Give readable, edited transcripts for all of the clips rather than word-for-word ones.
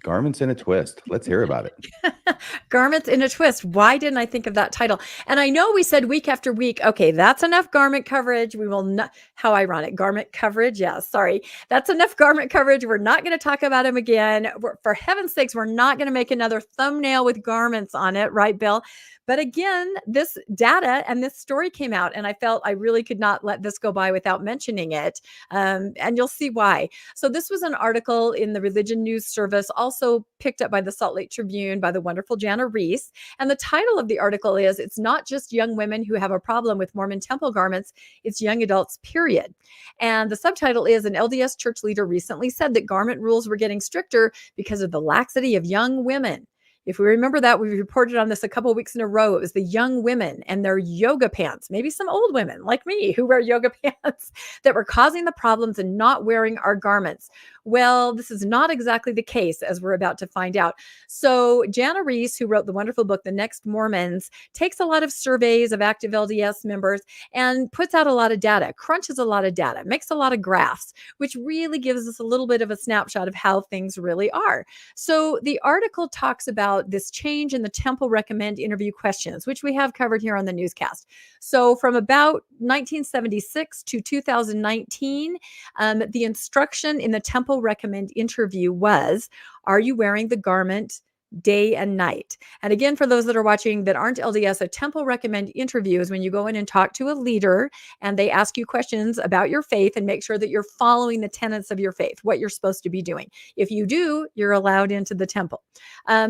Garments in a twist. Let's hear about it. Garments in a twist. Why didn't I think of that title? And I know we said week after week, okay, that's enough garment coverage. We will not, how ironic, garment coverage. Yeah, sorry. That's enough garment coverage. We're not going to talk about him again. For heaven's sakes, we're not going to make another thumbnail with garments on it. Right, Bill? But again, this data and this story came out, and I felt I really could not let this go by without mentioning it. And you'll see why. So this was an article in the Religion News Service, also picked up by the Salt Lake Tribune by the wonderful Jana Reese. And the title of the article is, "It's not just young women who have a problem with Mormon temple garments, it's young adults, period." And the subtitle is, "An LDS church leader recently said that garment rules were getting stricter because of the laxity of young women." If we remember that, we reported on this a couple of weeks in a row. It was the young women and their yoga pants, maybe some old women like me who wear yoga pants, that were causing the problems and not wearing our garments. Well, this is not exactly the case, as we're about to find out. So Jana Reese, who wrote the wonderful book, The Next Mormons, takes a lot of surveys of active LDS members and puts out a lot of data, crunches a lot of data, makes a lot of graphs, which really gives us a little bit of a snapshot of how things really are. So the article talks about this change in the Temple Recommend interview questions, which we have covered here on the newscast. So from about 1976 to 2019, the instruction in the Temple Recommend interview was, are you wearing the garment day and night? And again, for those that are watching that aren't LDS, a Temple Recommend interview is when you go in and talk to a leader and they ask you questions about your faith and make sure that you're following the tenets of your faith, what you're supposed to be doing. If you do, you're allowed into the temple.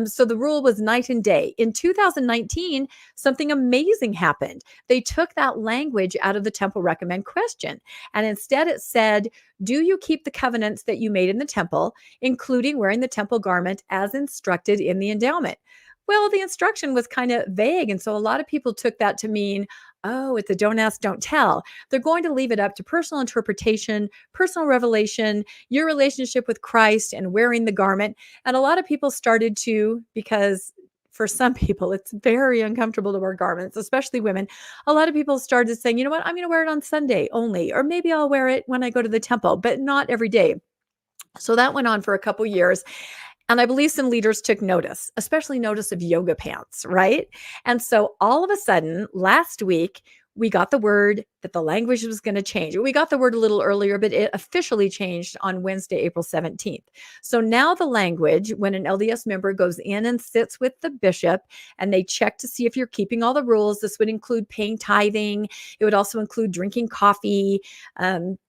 So the rule was night and day. In 2019, something amazing happened. They took that language out of the Temple Recommend question, and instead it said, do you keep the covenants that you made in the temple, including wearing the temple garment as instructed in the endowment? Well, the instruction was kind of vague. And so a lot of people took that to mean, oh, it's a don't ask, don't tell. They're going to leave it up to personal interpretation, personal revelation, your relationship with Christ and wearing the garment. And a lot of people started to, because for some people, it's very uncomfortable to wear garments, especially women. A lot of people started saying, you know what, I'm going to wear it on Sunday only, or maybe I'll wear it when I go to the temple, but not every day. So that went on for a couple years. And I believe some leaders took notice, especially notice of yoga pants, right? And so all of a sudden, last week, we got the word that the language was going to change. We got the word a little earlier, but it officially changed on Wednesday, April 17th. So now the language, when an LDS member goes in and sits with the bishop and they check to see if you're keeping all the rules, this would include paying tithing. It would also include drinking coffee,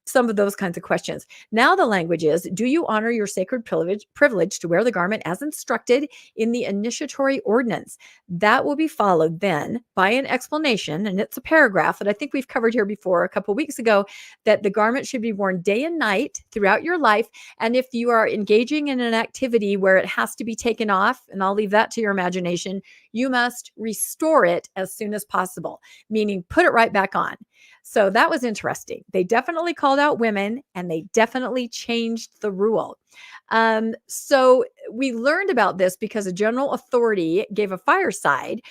some of those kinds of questions. Now the language is, do you honor your sacred privilege to wear the garment as instructed in the initiatory ordinance? That will be followed then by an explanation, and it's a paragraph that I think we've covered here before a couple of weeks ago, that the garment should be worn day and night throughout your life. And if you are engaging in an activity where it has to be taken off, and I'll leave that to your imagination, you must restore it as soon as possible, meaning put it right back on. So that was interesting. They definitely called out women and they definitely changed the rule. So we learned about this because a general authority gave a fireside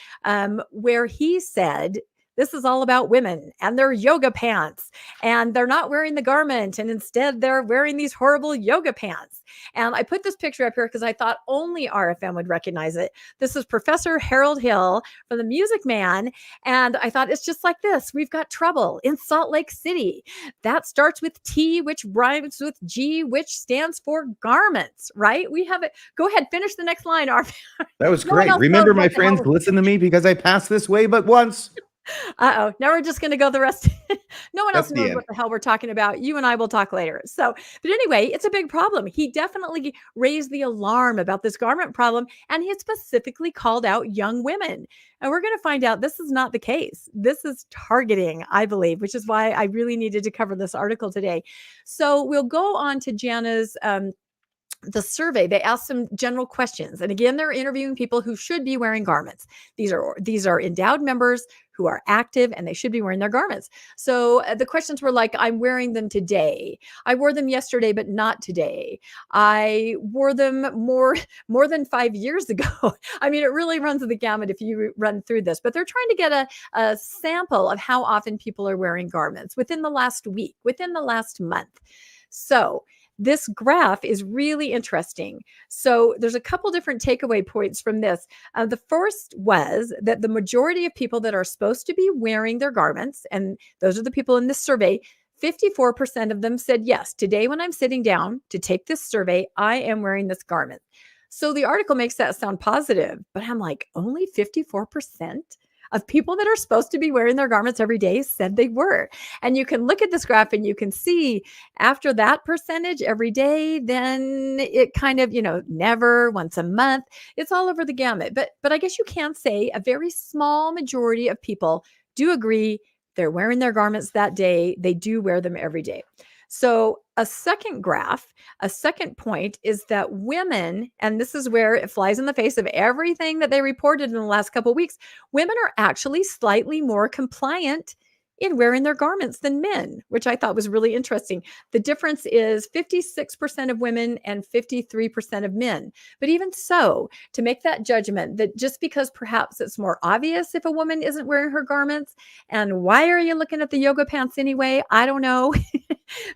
where he said, this is all about women and their yoga pants, and they're not wearing the garment, and instead they're wearing these horrible yoga pants. And I put this picture up here because I thought only RFM would recognize it. This is Professor Harold Hill from the Music Man. And I thought, it's just like this. We've got trouble in Salt Lake City. That starts with T, which rhymes with G, which stands for garments, right? We have it. Go ahead, finish the next line, RFM. That was great. Remember, my friends, listen to me because I passed this way but once. Uh-oh. Now we're just going to go the rest. No one else knows what the hell we're talking about. You and I will talk later. So, but anyway, it's a big problem. He definitely raised the alarm about this garment problem, and he specifically called out young women. And we're going to find out this is not the case. This is targeting, I believe, which is why I really needed to cover this article today. So we'll go on to Jana's the survey. They asked some general questions. And again, they're interviewing people who should be wearing garments. These are endowed members who are active and they should be wearing their garments. So the questions were like, I'm wearing them today. I wore them yesterday, but not today. I wore them more than 5 years ago. I mean, it really runs the gamut if you run through this, but they're trying to get a sample of how often people are wearing garments within the last week, within the last month. So this graph is really interesting. So there's a couple different takeaway points from this. The first was that the majority of people that are supposed to be wearing their garments, and those are the people in this survey, 54% of them said, yes, today when I'm sitting down to take this survey, I am wearing this garment. So the article makes that sound positive, but I'm like, only 54% of people that are supposed to be wearing their garments every day said they were. And you can look at this graph and you can see after that percentage every day, then it kind of, never, once a month, it's all over the gamut. But I guess you can say a very small majority of people do agree they're wearing their garments that day. They do wear them every day. So a second graph, a second point is that women, and this is where it flies in the face of everything that they reported in the last couple of weeks, women are actually slightly more compliant in wearing their garments than men, which I thought was really interesting. The difference is 56% of women and 53% of men. But even so, to make that judgment that just because perhaps it's more obvious if a woman isn't wearing her garments, and why are you looking at the yoga pants anyway? I don't know.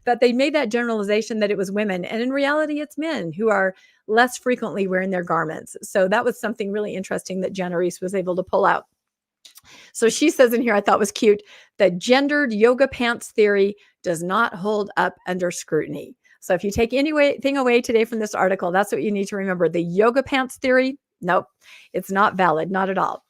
But they made that generalization that it was women. And in reality, it's men who are less frequently wearing their garments. So that was something really interesting that Jenna Reese was able to pull out. So she says in here, I thought was cute, that gendered yoga pants theory does not hold up under scrutiny. So if you take anything away today from this article, that's what you need to remember. The yoga pants theory, nope, it's not valid, not at all.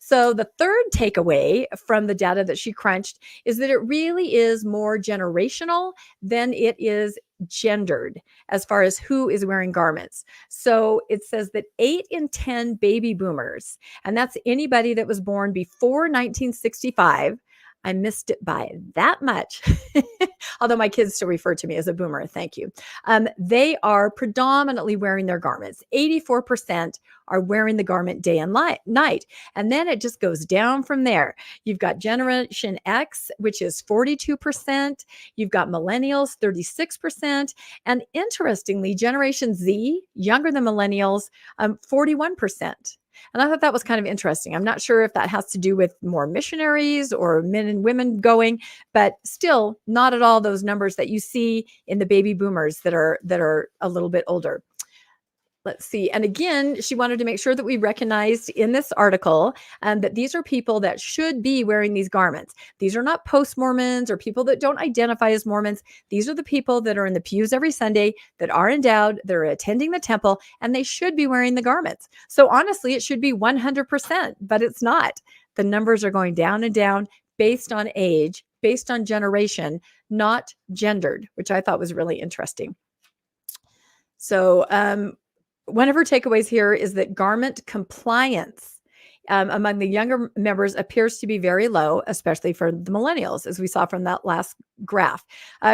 So the third takeaway from the data that she crunched is that it really is more generational than it is gendered as far as who is wearing garments. So it says that 8 in 10 baby boomers, and that's anybody that was born before 1965, I missed it by that much. Although my kids still refer to me as a boomer. Thank you. They are predominantly wearing their garments. 84% are wearing the garment day and night. And then it just goes down from there. You've got Generation X, which is 42%. You've got Millennials, 36%. And interestingly, Generation Z, younger than Millennials, 41%. And I thought that was kind of interesting. I'm not sure if that has to do with more missionaries or men and women going, but still not at all those numbers that you see in the baby boomers that are a little bit older. Let's see. And again, she wanted to make sure that we recognized in this article that these are people that should be wearing these garments. These are not post-Mormons or people that don't identify as Mormons. These are the people that are in the pews every Sunday, that are endowed, that are attending the temple, and they should be wearing the garments. So honestly, it should be 100%, but it's not. The numbers are going down and down based on age, based on generation, not gendered, which I thought was really interesting. So, one of her takeaways here is that garment compliance among the younger members appears to be very low, especially for the millennials, as we saw from that last graph.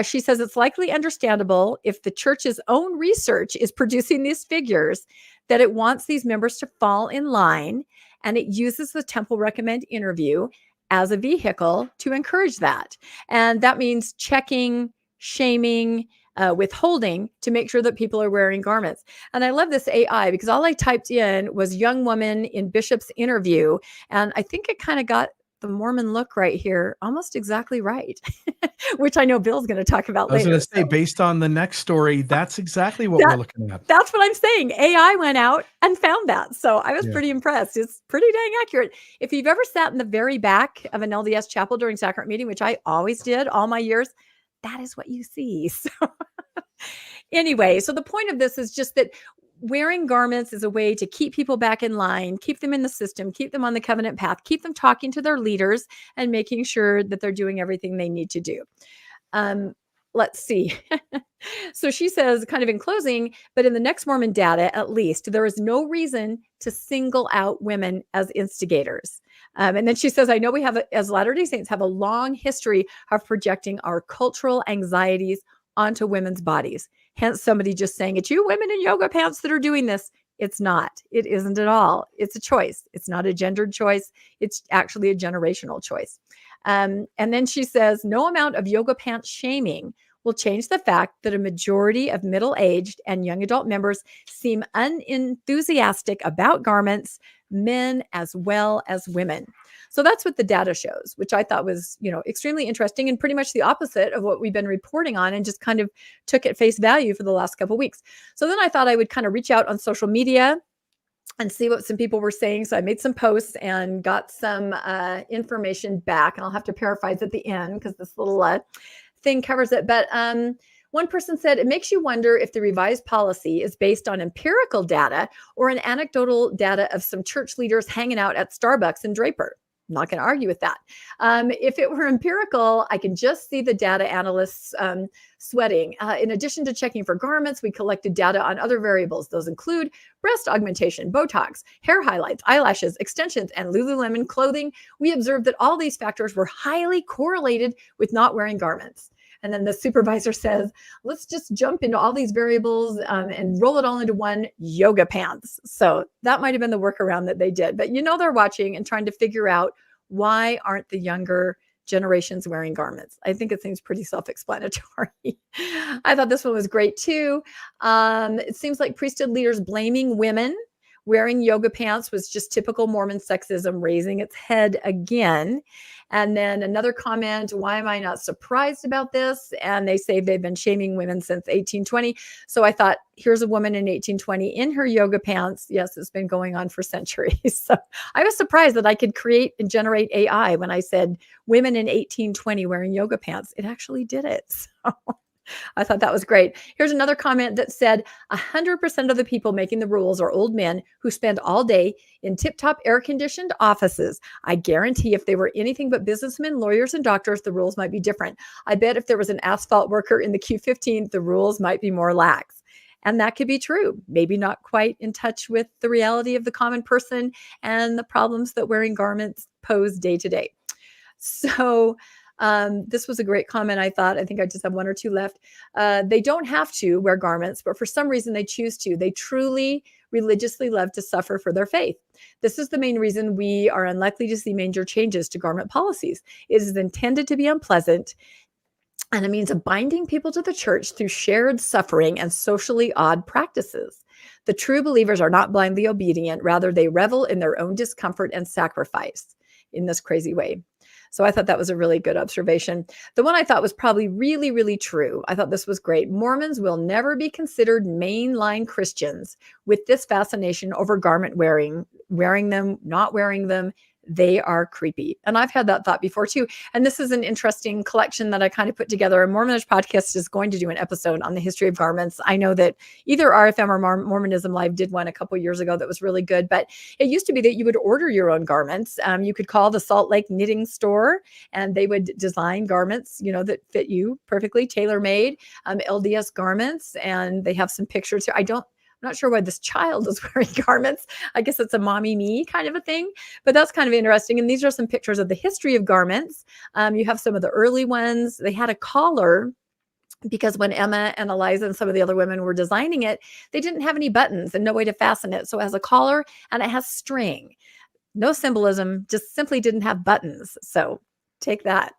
She says it's likely understandable if the church's own research is producing these figures that it wants these members to fall in line, and it uses the Temple Recommend interview as a vehicle to encourage that. And that means checking, shaming, withholding to make sure that people are wearing garments. And I love this AI because all I typed in was young woman in Bishop's interview. And I think it kind of got the Mormon look right here almost exactly right, which I know Bill's going to talk about later. I was going to say, based on the next story, that's exactly what we're looking at. That's what I'm saying. AI went out and found that. So I was pretty impressed. It's pretty dang accurate. If you've ever sat in the very back of an LDS chapel during sacrament meeting, which I always did all my years, that is what you see. So anyway, so the point of this is just that wearing garments is a way to keep people back in line, keep them in the system, keep them on the covenant path, keep them talking to their leaders and making sure that they're doing everything they need to do. Let's see. So she says, kind of in closing, but in the next Mormon data, at least, there is no reason to single out women as instigators. And then she says, I know we have, as Latter-day Saints, have a long history of projecting our cultural anxieties onto women's bodies. Hence somebody just saying, it's you women in yoga pants that are doing this. It's not. It isn't at all. It's a choice. It's not a gendered choice. It's actually a generational choice. And then she says, no amount of yoga pants shaming will change the fact that a majority of middle-aged and young adult members seem unenthusiastic about garments, men as well as women. So that's what the data shows, which I thought was, extremely interesting and pretty much the opposite of what we've been reporting on, and just kind of took at face value for the last couple of weeks. So then I thought I would kind of reach out on social media and see what some people were saying. So I made some posts and got some information back, and I'll have to paraphrase at the end because this little thing covers it. But one person said, it makes you wonder if the revised policy is based on empirical data or an anecdotal data of some church leaders hanging out at Starbucks in Draper. I'm not going to argue with that. If it were empirical, I can just see the data analysts sweating. In addition to checking for garments, we collected data on other variables. Those include breast augmentation, Botox, hair highlights, eyelashes, extensions, and Lululemon clothing. We observed that all these factors were highly correlated with not wearing garments. And then the supervisor says, let's just jump into all these variables and roll it all into one: yoga pants. So that might have been the workaround that they did. But they're watching and trying to figure out, why aren't the younger generations wearing garments? I think it seems pretty self-explanatory. I thought this one was great too. It seems like priesthood leaders blaming women wearing yoga pants was just typical Mormon sexism raising its head again. And then another comment, why am I not surprised about this? And they say they've been shaming women since 1820. So I thought, here's a woman in 1820 in her yoga pants. Yes, it's been going on for centuries. So I was surprised that I could create and generate AI when I said women in 1820 wearing yoga pants. It actually did it. So I thought that was great. Here's another comment that said 100% of the people making the rules are old men who spend all day in tip-top air-conditioned offices. I guarantee if they were anything but businessmen, lawyers, and doctors, the rules might be different. I bet if there was an asphalt worker in the Q15, the rules might be more lax. And that could be true. Maybe not quite in touch with the reality of the common person and the problems that wearing garments pose day to day. So this was a great comment, I thought. I think I just have one or two left. They don't have to wear garments, but for some reason they choose to. They truly religiously love to suffer for their faith. This is the main reason we are unlikely to see major changes to garment policies. It is intended to be unpleasant and a means of binding people to the church through shared suffering and socially odd practices. The true believers are not blindly obedient. Rather, they revel in their own discomfort and sacrifice in this crazy way. So I thought that was a really good observation. The one I thought was probably really, really true. I thought this was great. Mormons will never be considered mainline Christians with this fascination over garment wearing them, not wearing them. They are creepy. And I've had that thought before too. And this is an interesting collection that I kind of put together. A Mormonish Podcast is going to do an episode on the history of garments. I know that either RFM or Mormonism Live did one a couple years ago that was really good, but it used to be that you would order your own garments. You could call the Salt Lake Knitting Store and they would design garments, that fit you perfectly, tailor-made, LDS garments. And they have some pictures here. I'm not sure why this child is wearing garments. I guess it's a mommy me kind of a thing, but that's kind of interesting. And these are some pictures of the history of garments. You have some of the early ones. They had a collar because when Emma and Eliza and some of the other women were designing it, they didn't have any buttons and no way to fasten it. So it has a collar and it has string. No symbolism, just simply didn't have buttons. So take that.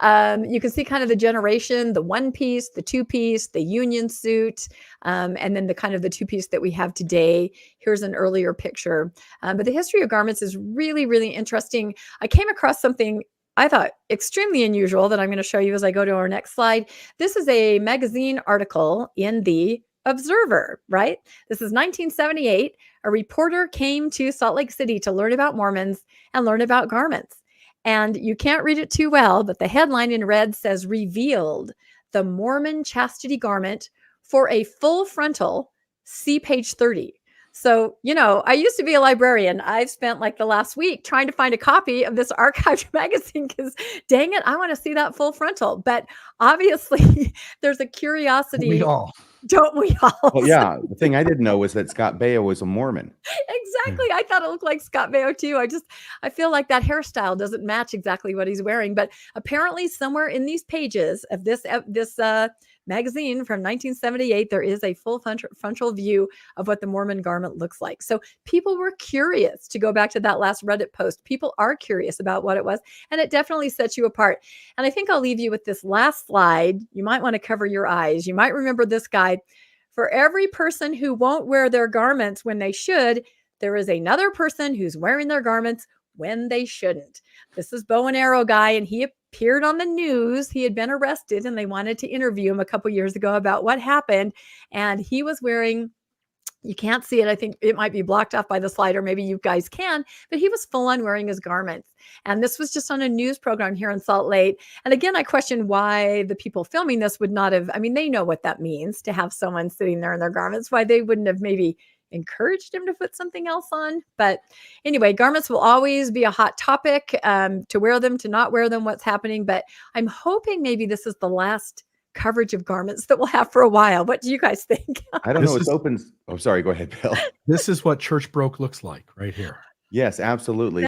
You can see kind of the generation, the one piece, the two piece, the union suit, and then the kind of the two piece that we have today. Here's an earlier picture. But the history of garments is really, really interesting. I came across something I thought extremely unusual that I'm going to show you as I go to our next slide. This is a magazine article in the Observer, right? This is 1978. A reporter came to Salt Lake City to learn about Mormons and learn about garments. And you can't read it too well, but the headline in red says, revealed the Mormon chastity garment for a full frontal, see page 30. So, I used to be a librarian. I've spent like the last week trying to find a copy of this archived magazine because dang it, I want to see that full frontal. But obviously there's a curiosity. We all. Don't we all? Well, yeah. The thing I didn't know was that Scott Baio was a Mormon. Exactly. I thought it looked like Scott Baio too. I feel like that hairstyle doesn't match exactly what he's wearing, but apparently somewhere in these pages of this magazine from 1978, there is a full frontal view of what the Mormon garment looks like. So people were curious, to go back to that last Reddit post. People are curious about what it was, and it definitely sets you apart. And I think I'll leave you with this last slide. You might want to cover your eyes. You might remember this guy. For every person who won't wear their garments when they should, there is another person who's wearing their garments when they shouldn't. This is bow and arrow guy, and he appeared on the news. He had been arrested, and they wanted to interview him a couple years ago about what happened. And he was wearing, you can't see it. I think it might be blocked off by the slider. Maybe you guys can, but he was full on wearing his garments. And this was just on a news program here in Salt Lake. And again, I question why the people filming this would not have, I mean, they know what that means to have someone sitting there in their garments, why they wouldn't have maybe encouraged him to put something else on. But anyway, garments will always be a hot topic, to wear them, to not wear them, what's happening. But I'm hoping maybe this is the last coverage of garments that we'll have for a while. What do you guys think? I don't know. It's open. Oh, sorry. Go ahead, Bill. This is what church broke looks like right here. Yes, absolutely.